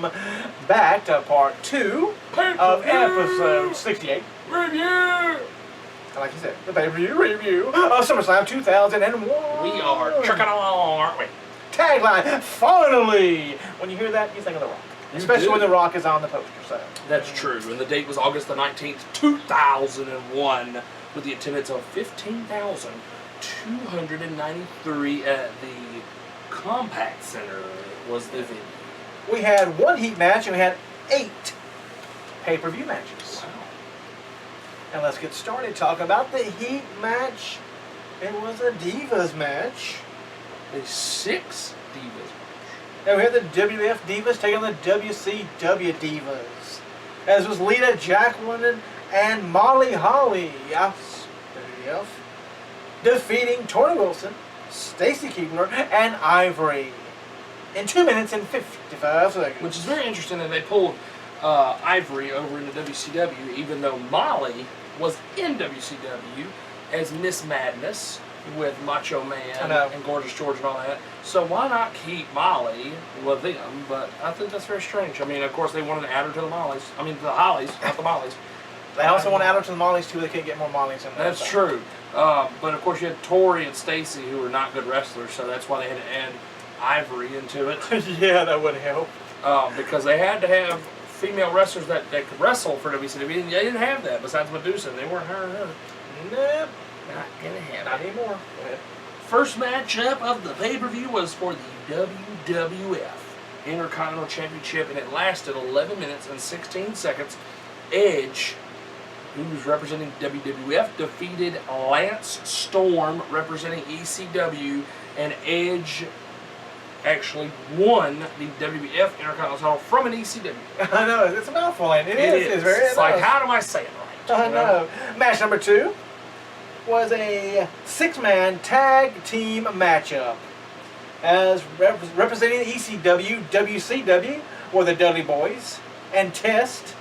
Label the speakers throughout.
Speaker 1: welcome back to part 2 of episode 68.
Speaker 2: Review!
Speaker 1: Like you said, the pay-per-view review of SummerSlam 2001.
Speaker 2: We are trucking along, aren't we?
Speaker 1: Tagline, finally! When you hear that, you think of The Rock. Especially when The Rock is on the poster. So.
Speaker 2: That's true. And the date was August the 19th, 2001, with the attendance of 15,293 at the Compaq Center was the venue.
Speaker 1: We had 1 heat match and we had 8 pay-per-view matches.
Speaker 2: Wow.
Speaker 1: And let's get started. Talk about the heat match. It was a Divas match.
Speaker 2: A 6 Divas match.
Speaker 1: And we had the WWF Divas taking on the WCW Divas. As was Lita, Jacqueline, and Molly Holly. Yes, WWF. Defeating Torrie Wilson, Stacy Keibler, and Ivory. In 2 minutes and 55 seconds.
Speaker 2: Which is very interesting that they pulled Ivory over into WCW, even though Molly was in WCW as Miss Madness with Macho Man and Gorgeous George and all that. So why not keep Molly with them? But I think that's very strange. I mean, of course, they wanted to add her to the Mollies. I mean, to the Hollies, not the Mollies.
Speaker 1: They also want to add her to the Mollies, too. They can't get more Mollies in there.
Speaker 2: That's true. But, of course, you had Torrie and Stacy, who were not good wrestlers, so that's why they had to add Ivory into it.
Speaker 1: Yeah, that would help.
Speaker 2: Because they had to have female wrestlers that could wrestle for WCW, and they didn't have that besides Medusa, and they weren't hiring her.
Speaker 1: Nope.
Speaker 2: Not gonna happen.
Speaker 1: Not anymore.
Speaker 2: First matchup of the pay-per-view was for the WWF Intercontinental Championship, and it lasted 11 minutes and 16 seconds. Edge, who was representing WWF, defeated Lance Storm, representing ECW, and Edge actually won the WWF Intercontinental title from an ECW.
Speaker 1: I know, it's a mouthful, and it is. It's very
Speaker 2: It's like, how do I say it right?
Speaker 1: I know. Match number 2 was a 6-man tag team matchup. As representing ECW, WCW were the Dudley Boyz and Test,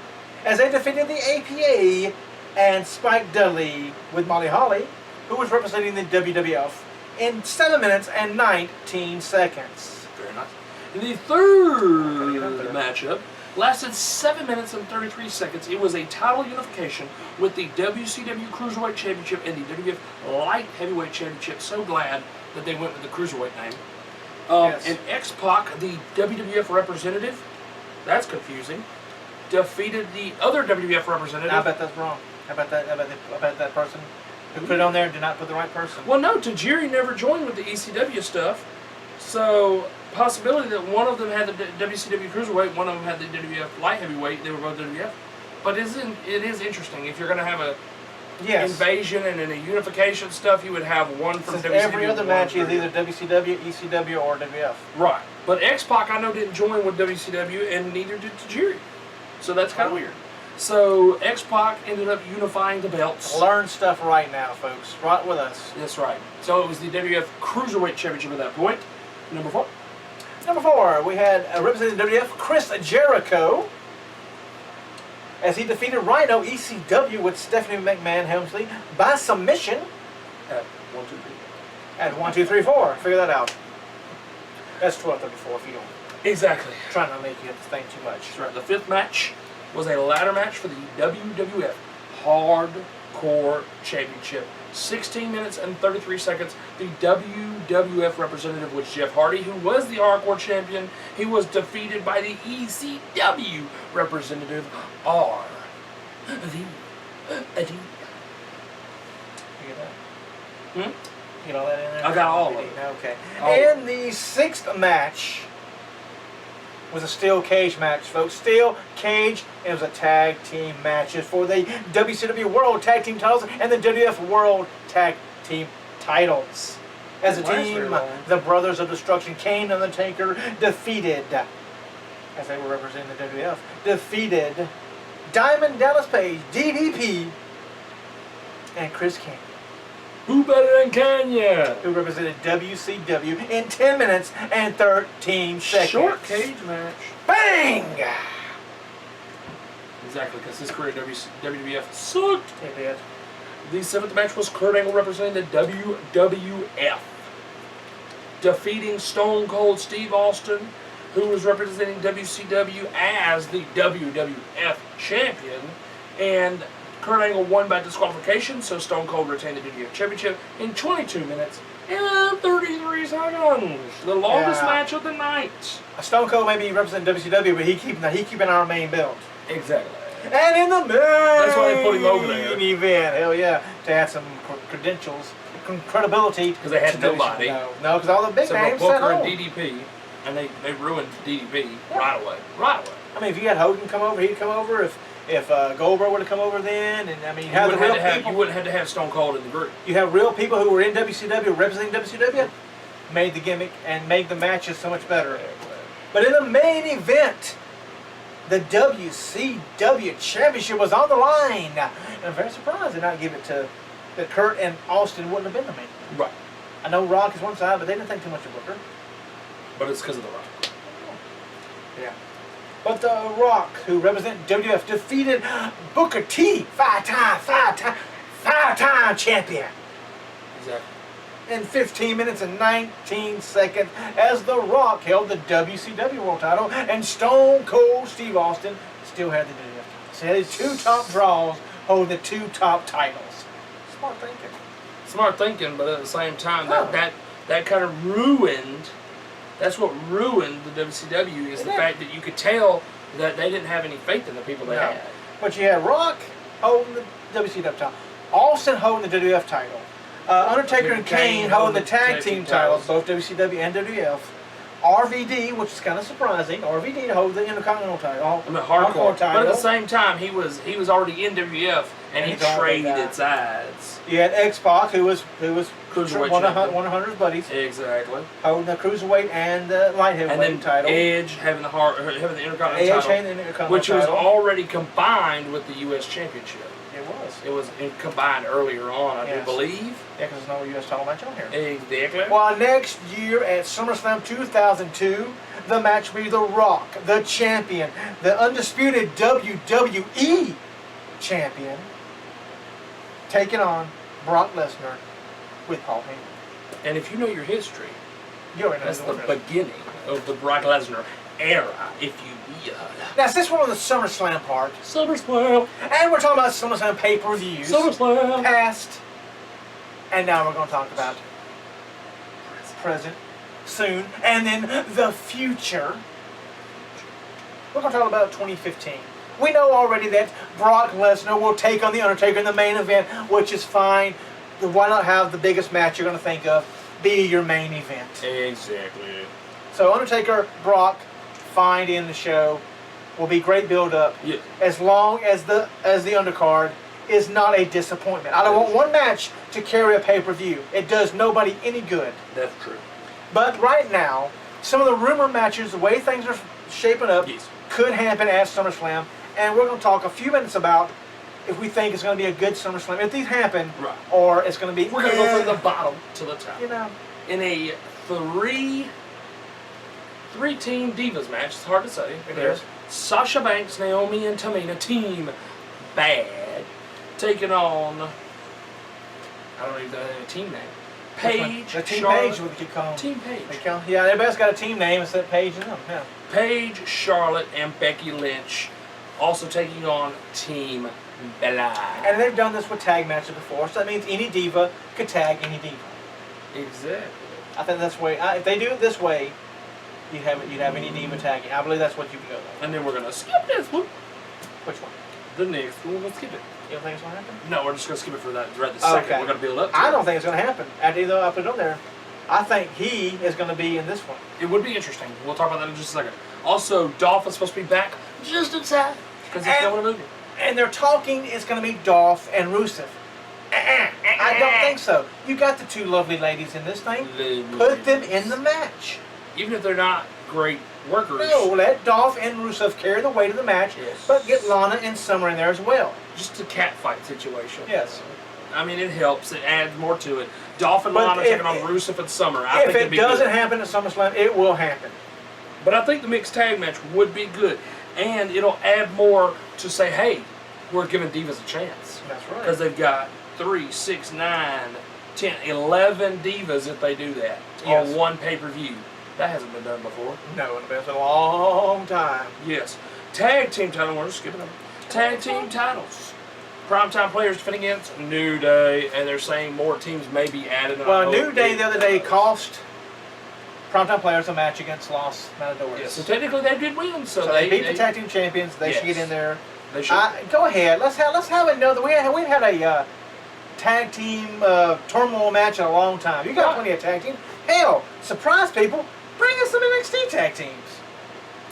Speaker 1: as they defeated the APA and Spike Dudley with Molly Holly, who was representing the WWF, in 7 minutes and 19 seconds.
Speaker 2: Very nice. And the third matchup lasted 7 minutes and 33 seconds. It was a title unification with the WCW Cruiserweight Championship and the WWF Light Heavyweight Championship. So glad that they went with the Cruiserweight name.
Speaker 1: Yes.
Speaker 2: And X-Pac, the WWF representative, that's confusing, defeated the other WWF representative.
Speaker 1: I bet that's wrong. I bet that person who put it on there did not put the right person.
Speaker 2: Well, no, Tajiri never joined with the ECW stuff. So, possibility that one of them had the WCW Cruiserweight, one of them had the WWF Light Heavyweight, they were both WWF. But it is interesting. If you're going to have a invasion and a unification stuff, you would have one from WCW.
Speaker 1: Every other match is either WCW, ECW, or WWF.
Speaker 2: Right. But X-Pac, I know, didn't join with WCW, and neither did Tajiri. So that's kind of weird. So X-Pac ended up unifying the belts.
Speaker 1: Learn stuff right now, folks. Right with us.
Speaker 2: That's right. So it was the WWF Cruiserweight Championship at that point. Number 4.
Speaker 1: Number 4, we had representing WWF Chris Jericho, as he defeated Rhyno ECW with Stephanie McMahon-Helmsley by submission
Speaker 2: at 1, 2, 3.
Speaker 1: At 1, 2, 3, 4. Figure that out. That's 12:34 if you don't.
Speaker 2: Exactly.
Speaker 1: I'm trying not to make you have to think too much.
Speaker 2: That's right. The 5th match was a ladder match for the WWF Hardcore Championship. 16 minutes and 33 seconds. The WWF representative was Jeff Hardy, who was the Hardcore Champion. He was defeated by the ECW representative, R.V.
Speaker 1: You get that?
Speaker 2: Hmm?
Speaker 1: You get all that in there?
Speaker 2: I got all of it.
Speaker 1: Okay.
Speaker 2: All
Speaker 1: And the 6th match was a steel cage match, folks. Steel cage, and it was a tag team match for the WCW World Tag Team titles and the WWF World Tag Team titles. As a team, the Brothers of Destruction, Kane and Undertaker, defeated, as they were representing the WWF, defeated Diamond Dallas Page, DDP, and Chris Kanyon.
Speaker 2: Who better than Kanyon?
Speaker 1: Who represented WCW in 10 minutes and 13 seconds.
Speaker 2: Short cage match.
Speaker 1: Bang!
Speaker 2: Exactly, because his career at WWF sucked.
Speaker 1: It did.
Speaker 2: The 7th match was Kurt Angle representing the WWF, defeating Stone Cold Steve Austin who was representing WCW as the WWF champion, and Kurt Angle won by disqualification, so Stone Cold retained the WWF Championship in 22 minutes and 33 seconds. The longest match of the night.
Speaker 1: Stone Cold may be representing WCW, but he keeping our main belt.
Speaker 2: Exactly.
Speaker 1: And in the main
Speaker 2: That's why they put him over there.
Speaker 1: event, hell yeah, to add some credentials, credibility.
Speaker 2: Because they had nobody.
Speaker 1: No, because all the big names
Speaker 2: Booker
Speaker 1: sat home.
Speaker 2: and DDP, and they ruined DDP right away. Right away.
Speaker 1: I mean, if you had Hogan come over, he'd come over. If Goldberg would have come over then, and I mean,
Speaker 2: you wouldn't have to have Stone Cold in the group.
Speaker 1: You have real people who were in WCW representing WCW, made the gimmick and made the matches so much better. But in the main event, the WCW Championship was on the line. And I'm very surprised they not give it to that Kurt and Austin wouldn't have been the main.
Speaker 2: Right.
Speaker 1: I know Rock is one side, but they didn't think too much of Booker.
Speaker 2: But it's because of the Rock.
Speaker 1: Yeah. But the Rock, who represented WWF, defeated Booker T, five-time champion.
Speaker 2: Exactly.
Speaker 1: In 15 minutes and 19 seconds, as The Rock held the WCW World Title, and Stone Cold Steve Austin still had the WWF title. So he had his two top draws holding the two top titles. Smart thinking.
Speaker 2: Smart thinking, but at the same time, that kind of ruined. That's what ruined the WCW is the fact that you could tell that they didn't have any faith in the people they had.
Speaker 1: But you had Rock holding the WCW title, Austin holding the WWF title, Undertaker and Kane holding the tag team titles, both WCW and WWF. RVD, which is kind of surprising, RVD to hold the Intercontinental title,
Speaker 2: hardcore title. But at the same time, he was already in WWF and he traded sides.
Speaker 1: You had X-Pac, who was one of his buddies.
Speaker 2: Exactly.
Speaker 1: Holding the Cruiserweight and the Light Heavyweight title.
Speaker 2: Edge having the Intercontinental title, which was already combined with the U.S. Championship. It was combined earlier on, I do believe.
Speaker 1: Yeah, because there's no U.S. title match on here.
Speaker 2: Exactly.
Speaker 1: Well, next year at SummerSlam 2002, the match will be The Rock, the champion, the undisputed WWE champion, taking on Brock Lesnar with Paul Heyman.
Speaker 2: And if you know your history, that's the beginning of the Brock Lesnar era, if you will.
Speaker 1: Now, since we're on the SummerSlam part,
Speaker 2: SummerSlam,
Speaker 1: and we're talking about SummerSlam pay-per-views,
Speaker 2: SummerSlam,
Speaker 1: past, and now we're going to talk about present, soon, and then the future. We're going to talk about 2015. We know already that Brock Lesnar will take on The Undertaker in the main event, which is fine. Why not have the biggest match you're going to think of be your main event?
Speaker 2: Exactly.
Speaker 1: So Undertaker, Brock, find in the show will be great build-up.
Speaker 2: Yeah.
Speaker 1: As long as the undercard is not a disappointment. I don't want one match to carry a pay-per-view. It does nobody any good.
Speaker 2: That's true.
Speaker 1: But right now, some of the rumor matches, the way things are shaping up, could happen at SummerSlam. And we're going to talk a few minutes about if we think it's going to be a good SummerSlam, if these happen, or it's going to be...
Speaker 2: We're going to go from the bottom to the top.
Speaker 1: You know.
Speaker 2: In a three-team Divas match, it's hard to say. There's Sasha Banks, Naomi, and Tamina, Team Bad, taking on, I don't even know the team name. Paige,
Speaker 1: Team
Speaker 2: Charlotte.
Speaker 1: Paige, what they keep calling.
Speaker 2: Team Paige.
Speaker 1: Yeah, everybody's got a team name except Paige and them. Yeah.
Speaker 2: Paige, Charlotte, and Becky Lynch also taking on Team Bella.
Speaker 1: And they've done this with tag matches before, so that means any diva could tag any diva.
Speaker 2: Exactly.
Speaker 1: I think that's the way. If they do it this way, you'd have any diva tagging. I believe that's what you would go with.
Speaker 2: And then we're gonna skip this one.
Speaker 1: Which one?
Speaker 2: The next one. We'll skip it.
Speaker 1: You don't think it's gonna happen?
Speaker 2: No, we're just gonna skip it for that right this second.
Speaker 1: Okay.
Speaker 2: We're gonna build up to
Speaker 1: I
Speaker 2: it.
Speaker 1: don't think it's gonna happen. Although I put it on there, I think he is gonna be in this one.
Speaker 2: It would be interesting. We'll talk about that in just a second. Also, Dolph is supposed to be back just in time because he's filming a movie.
Speaker 1: And they're talking it's gonna be Dolph and Rusev. I don't think so. You got the two lovely ladies in this thing. Put them in the match.
Speaker 2: Even if they're not great workers.
Speaker 1: No, let Dolph and Rusev carry the weight of the match, but get Lana and Summer in there as well.
Speaker 2: Just a catfight situation.
Speaker 1: Yes.
Speaker 2: I mean, it helps. It adds more to it. Dolph and Lana taking on Rusev and Summer. I think
Speaker 1: if it doesn't happen at SummerSlam, it will happen.
Speaker 2: But I think the mixed tag match would be good. And it'll add more to say, hey, we're giving Divas a chance.
Speaker 1: That's right.
Speaker 2: Because they've got 3, 6, 9, 10, 11 Divas if they do that on one pay-per-view. That hasn't been done before.
Speaker 1: No, it's been a long time.
Speaker 2: Yes. Tag team title, we're just skipping them. Tag team titles. Primetime players defending against New Day, and they're saying more teams may be added.
Speaker 1: Well, New Day the other day cost Primetime players a match against Los Matadores.
Speaker 2: Yeah, so technically they did win. So
Speaker 1: they beat the tag team champions. They should get in there.
Speaker 2: They should.
Speaker 1: Go ahead. Let's have another. We've had a tag team turmoil match in a long time. You got plenty of tag teams. Hell, surprise people. Bring us some NXT tag teams.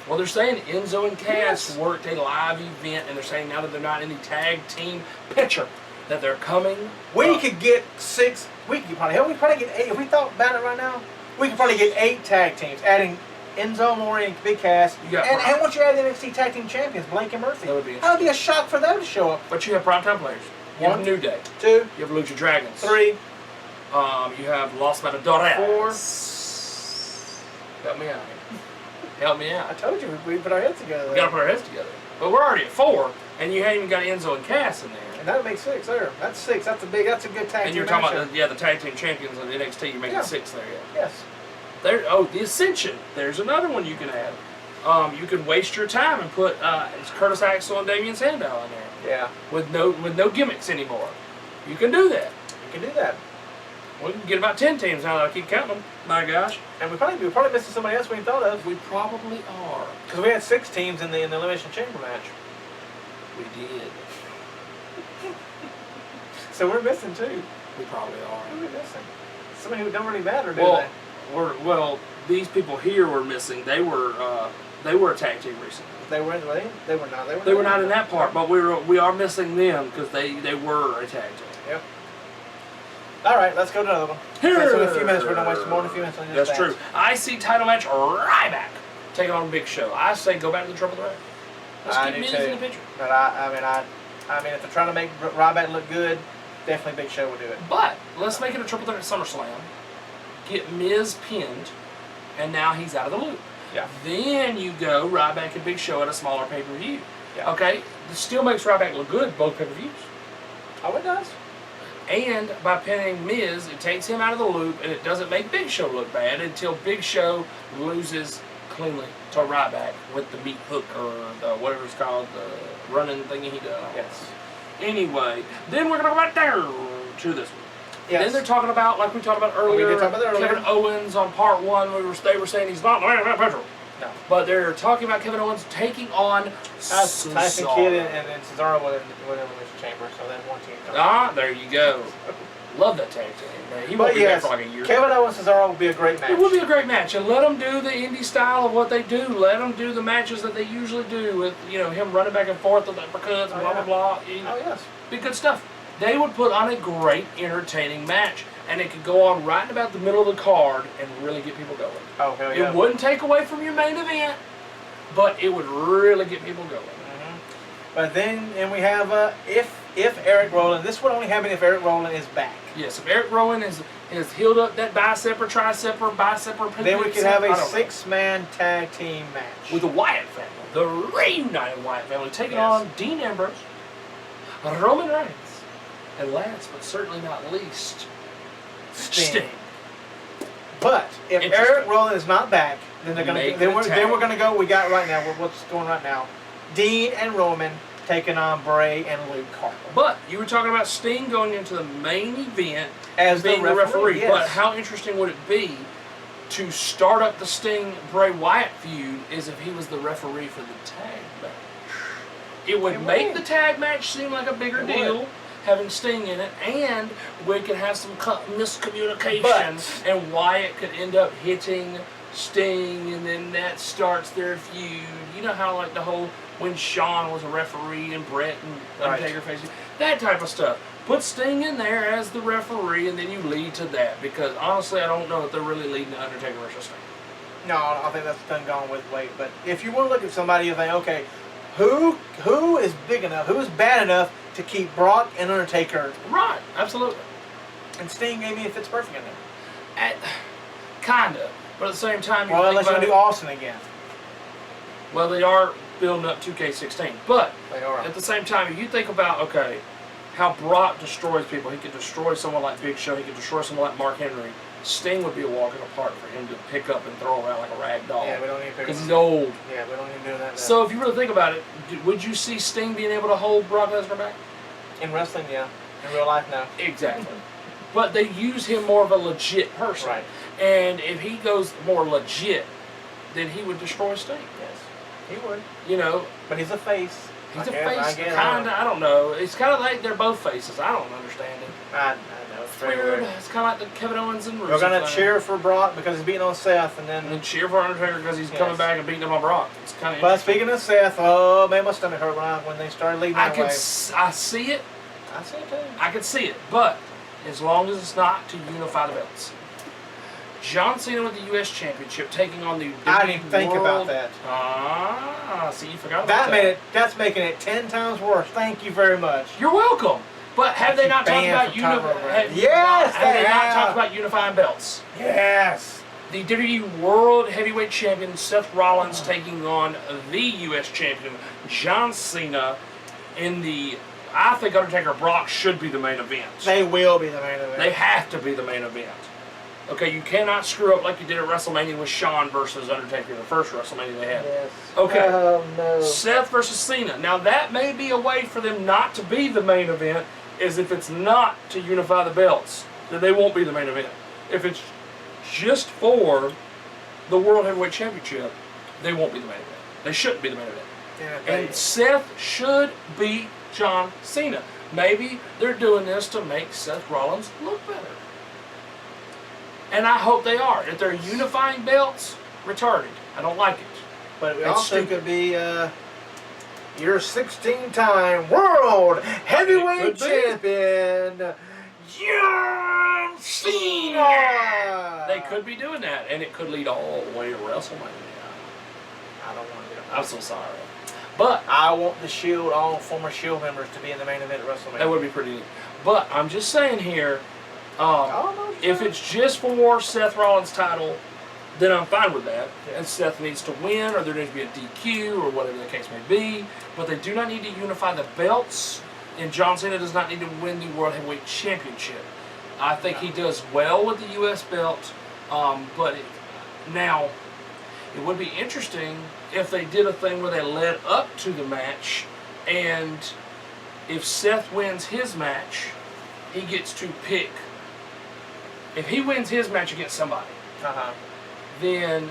Speaker 2: Well, they're saying Enzo and Cass worked a live event, and they're saying now that they're not in the tag team picture, that they're coming.
Speaker 1: We could get 6. We could probably get 8. If we thought about it right now, we could probably get 8 tag teams, adding Enzo, Maury, and Big Cass. And once you add the NXT tag team champions, Blake and Murphy,
Speaker 2: that would be
Speaker 1: be a shock for them to show up.
Speaker 2: But you have primetime players. You have New Day.
Speaker 1: 2.
Speaker 2: You have Lucha Dragons.
Speaker 1: 3.
Speaker 2: You have Los Matadores.
Speaker 1: 4.
Speaker 2: Help me out here. Help me out.
Speaker 1: I told you we put our heads together.
Speaker 2: We got to put our heads together. But we're already at 4, and you haven't even got Enzo and Cass in there.
Speaker 1: And that would make 6 there. That's 6. That's a good tag team.
Speaker 2: And you're talking about the tag team champions of NXT. You're making 6 there.
Speaker 1: Yes.
Speaker 2: The Ascension. There's another one you can add. You can waste your time and put Curtis Axel and Damian Sandow in there.
Speaker 1: Yeah.
Speaker 2: With no gimmicks anymore. You can do that.
Speaker 1: You can do that.
Speaker 2: We can get about 10 teams now that I keep counting them. My gosh.
Speaker 1: And we're probably missing somebody else we ain't thought of.
Speaker 2: We probably are.
Speaker 1: Because we had 6 teams in the Elimination Chamber match.
Speaker 2: We did.
Speaker 1: So we're missing 2.
Speaker 2: We probably are.
Speaker 1: Who are we missing? Somebody who don't really matter, do
Speaker 2: well,
Speaker 1: they?
Speaker 2: Well, these people here were missing. They were a tag team recently.
Speaker 1: They were not.
Speaker 2: They were not in that part, but we are missing them because they were a tag team.
Speaker 1: Yep. All right, let's go to another one.
Speaker 2: Here.
Speaker 1: So in a few minutes, we're going to waste more than a few minutes on this.
Speaker 2: That's true. IC title match, Ryback taking on Big Show. I say go back to the Triple Threat. Let's keep Miz in the picture.
Speaker 1: But I mean, if they're trying to make Ryback look good, definitely Big Show will do it.
Speaker 2: But let's make it a Triple Threat at SummerSlam. Get Miz pinned, and now he's out of the loop.
Speaker 1: Yeah.
Speaker 2: Then you go Ryback and Big Show at a smaller pay-per-view.
Speaker 1: Yeah.
Speaker 2: Okay? This still makes Ryback look good, both pay-per-views.
Speaker 1: Oh, it does.
Speaker 2: And by pinning Miz, it takes him out of the loop, and it doesn't make Big Show look bad until Big Show loses cleanly to Ryback with the meat hook or the whatever it's called, the running thingy he does.
Speaker 1: Yes.
Speaker 2: Anyway, then we're going to go back down to this one.
Speaker 1: Yes.
Speaker 2: Then they're talking about, like we talked about earlier,
Speaker 1: We did talk about that earlier.
Speaker 2: Kevin Owens on part 1. They were saying he's not the man of petrol.
Speaker 1: No.
Speaker 2: But they're talking about Kevin Owens taking on
Speaker 1: Tyson Kidd and Cesaro in the Elimination Chamber, so that one team.
Speaker 2: There you go. Love that tag team. Man. He won't be there for like a year.
Speaker 1: Kevin Owens and Cesaro will be a great match.
Speaker 2: It would be a great match, and let them do the indie style of what they do. Let them do the matches that they usually do with him running back and forth with uppercuts and blah blah blah.
Speaker 1: Oh yes.
Speaker 2: Be good stuff. They would put on a great, entertaining match, and it could go on right in about the middle of the card and really get people going.
Speaker 1: Oh hell yeah.
Speaker 2: It wouldn't take away from your main event, but it would really get people going.
Speaker 1: Mm-hmm. But then, we have if Eric Rowan. This would only happen if Eric Rowan is back.
Speaker 2: Yes, if Eric Rowan has healed up that bicep or tricep or bicep or
Speaker 1: then we could have a 6-man tag team match
Speaker 2: with the Wyatt family, the reunited Wyatt family, taking on Dean Ambrose, Roman Reigns, and last but certainly not least, Sting.
Speaker 1: But if Eric Rowan is not back, then they're gonna then we're gonna go. We got right now. What's going right now? Dean and Roman taking on Bray and Luke Harper.
Speaker 2: But you were talking about Sting going into the main event
Speaker 1: as
Speaker 2: being the referee.
Speaker 1: Yes.
Speaker 2: But how interesting would it be to start up the Sting Bray Wyatt feud is if he was the referee for the tag match? It would make the tag match seem like a bigger deal, having Sting in it, and we could have some miscommunication, and Wyatt could end up hitting Sting, and then that starts their feud. You know how like the whole when Shawn was a referee and Brett and Undertaker facing that type of stuff. Put Sting in there as the referee, and then you lead to that. Because honestly, I don't know if they're really leading to Undertaker versus Sting.
Speaker 1: No, I think that's done gone with weight. But if you want to look at somebody, you think, okay, who is big enough, who is bad enough to keep Brock and Undertaker?
Speaker 2: Right, absolutely.
Speaker 1: And Sting maybe fits perfect in there.
Speaker 2: Kinda, but at the same time,
Speaker 1: well, unless you do Austin again.
Speaker 2: Well, they are building up 2K16, but
Speaker 1: they are.
Speaker 2: At the same time, if you think about how Brock destroys people, he could destroy someone like Big Show, he could destroy someone like Mark Henry. Sting would be a walk in the park for him to pick up and throw around like a rag doll.
Speaker 1: Yeah, we don't need to pick
Speaker 2: because he's old.
Speaker 1: Yeah, we don't need to do that.
Speaker 2: So if you really think about it, would you see Sting being able to hold Brock Lesnar back?
Speaker 1: In wrestling, yeah. In real life, no.
Speaker 2: Exactly. But they use him more of a legit person.
Speaker 1: Right.
Speaker 2: And if he goes more legit, then he would destroy Sting.
Speaker 1: Yes, he would.
Speaker 2: You know.
Speaker 1: But he's a face.
Speaker 2: He's a face, kinda. I don't know. It's kind of like they're both faces. I don't understand it.
Speaker 1: I know. It's
Speaker 2: Weird. It's kind of like the Kevin Owens and Rusev.
Speaker 1: We're gonna cheer for Brock because he's beating on Seth, and then
Speaker 2: cheer for Undertaker because he's coming back and beating him on Brock. It's kind of.
Speaker 1: But speaking of Seth, oh man, my stomach hurt when they started leading that way.
Speaker 2: I see it.
Speaker 1: I see it too.
Speaker 2: I can see it, but as long as it's not to unify the belts. John Cena with the U.S. Championship taking on the
Speaker 1: I didn't think about that.
Speaker 2: See, you forgot about that.
Speaker 1: That's making it 10 times worse. Thank you very much.
Speaker 2: You're welcome. But have they not talked about unifying?
Speaker 1: Yes,
Speaker 2: have they not talked about unifying belts?
Speaker 1: Yes.
Speaker 2: The WWE World Heavyweight Champion Seth Rollins taking on the U.S. Champion John Cena in the. I think Undertaker Brock should be the main event.
Speaker 1: They will be the main event.
Speaker 2: They have to be the main event. Okay, you cannot screw up like you did at WrestleMania with Shawn versus Undertaker, the first WrestleMania they had.
Speaker 1: Yes.
Speaker 2: Okay.
Speaker 1: Oh, no.
Speaker 2: Seth versus Cena. Now that may be a way for them not to be the main event, is if it's not to unify the belts, then they won't be the main event. If it's just for the World Heavyweight Championship, they won't be the main event. They shouldn't be the main event.
Speaker 1: Yeah,
Speaker 2: and Seth should beat John Cena. Maybe they're doing this to make Seth Rollins look better. And I hope they are. If they're unifying belts, retarded. I don't like it.
Speaker 1: But it also could be your 16-time World Heavyweight Champion, John Cena.
Speaker 2: They could be doing that, and it could lead all the way to WrestleMania.
Speaker 1: I don't want to do it.
Speaker 2: I'm so sorry. But
Speaker 1: I want the Shield, all former Shield members, to be in the main event at WrestleMania.
Speaker 2: That would be pretty neat. But I'm just saying here, if it's just for Seth Rollins' title, then I'm fine with that.
Speaker 1: Yeah.
Speaker 2: And Seth needs to win, or there needs to be a DQ, or whatever the case may be. But they do not need to unify the belts, and John Cena does not need to win the World Heavyweight Championship. I think he does well with the U.S. belt, but now it would be interesting if they did a thing where they led up to the match, and if Seth wins his match, he gets to pick. If he wins his match against somebody, then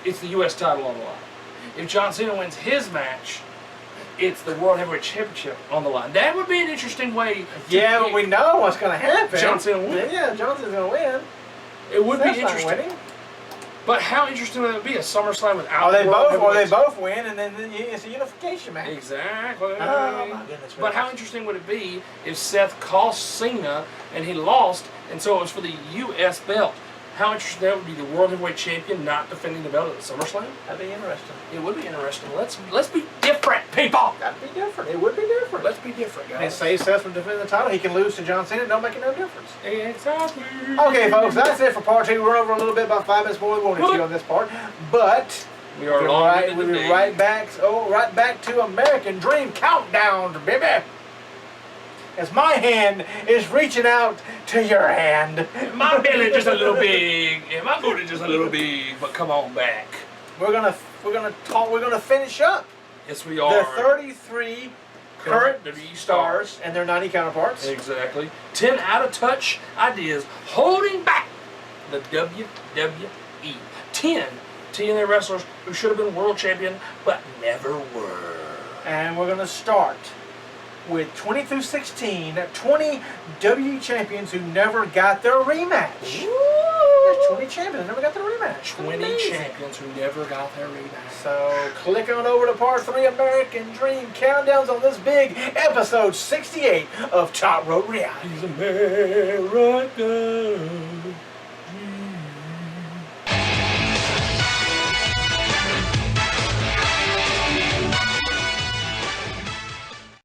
Speaker 2: it's the U.S. title on the line. If John Cena wins his match, it's the World Heavyweight Championship on the line. That would be an interesting way.
Speaker 1: Yeah, but we know what's going to happen.
Speaker 2: John Cena wins.
Speaker 1: Yeah, John Cena's going to win.
Speaker 2: It would
Speaker 1: Seth's
Speaker 2: be interesting.
Speaker 1: not winning.
Speaker 2: But how interesting would it be a SummerSlam without?
Speaker 1: Or they both win, and then it's a unification match.
Speaker 2: Exactly.
Speaker 1: Oh my goodness.
Speaker 2: But how interesting would it be if Seth cost Cena and he lost, and so it was for the U.S. belt? How interesting that would be, the World Heavyweight Champion not defending the belt at the SummerSlam?
Speaker 1: That'd be interesting.
Speaker 2: It would be interesting. Let's be different, people.
Speaker 1: That'd be different. It would be different.
Speaker 2: Let's be different, guys.
Speaker 1: And say Seth from defending the title, he can lose to John Cena. It don't make no difference.
Speaker 2: Exactly.
Speaker 1: Okay, folks, that's it for part 2. We're over a little bit, about 5 minutes more. We wanted to on this part, but
Speaker 2: we are
Speaker 1: we'll be right back. Right back to American Dream Countdown, baby. As my hand is reaching out to your hand.
Speaker 2: My belly just a little big, and my booty just a little big, but come on back.
Speaker 1: We're gonna finish up.
Speaker 2: Yes, we are.
Speaker 1: The 33 current stars and their 90 counterparts.
Speaker 2: Exactly. 10 out of touch ideas holding back the WWE. 10 TNA wrestlers who should have been world champion but never were.
Speaker 1: And we're gonna start with 20 through 16, 20 WWE champions who never got their rematch. There's 20 champions who never got their rematch.
Speaker 2: 20 champions who never got their rematch.
Speaker 1: So click on over to part 3 American Dream Countdowns on this big episode 68 of Top Rope Reality.
Speaker 2: He's America.